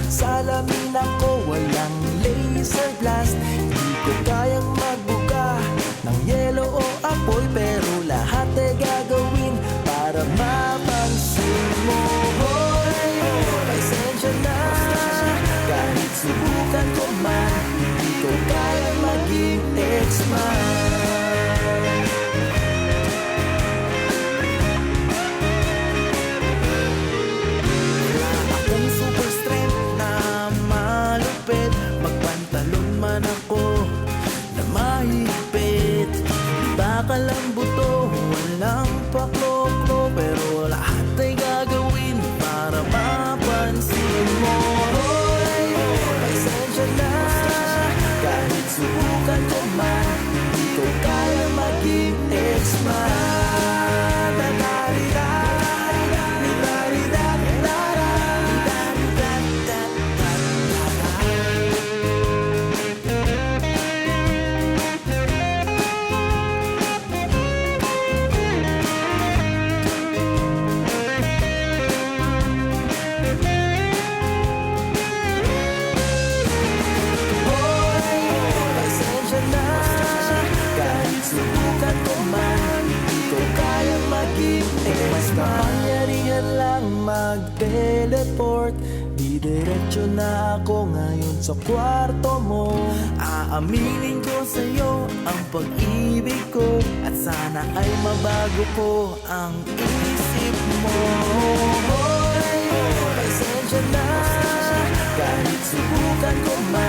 Salamin ako, walang laser blast. Di ko kayang magbuka ng yelo o apoy, pero lahat ay gagawin para mapansin mo. Hoy, pasensya na, kahit subukan ko man, hindi ko kayang maging ex-man. Kalambuto, walang pakloklo, pero lahat ay gagawin para mapansin mo. Hoy, pasensya na, kahit subukan ko man, hindi ko kaya maging ex-man. Subukan ko man, hindi ko kaya maging ex-man. Kapangyarihan lang mag-teleport, di diretso na ako ngayon sa kwarto mo. Aaminin ko sa'yo ang pag-ibig ko, at sana ay mabago ko ang isip mo. Hoy, pasensya na, kahit subukan ko man,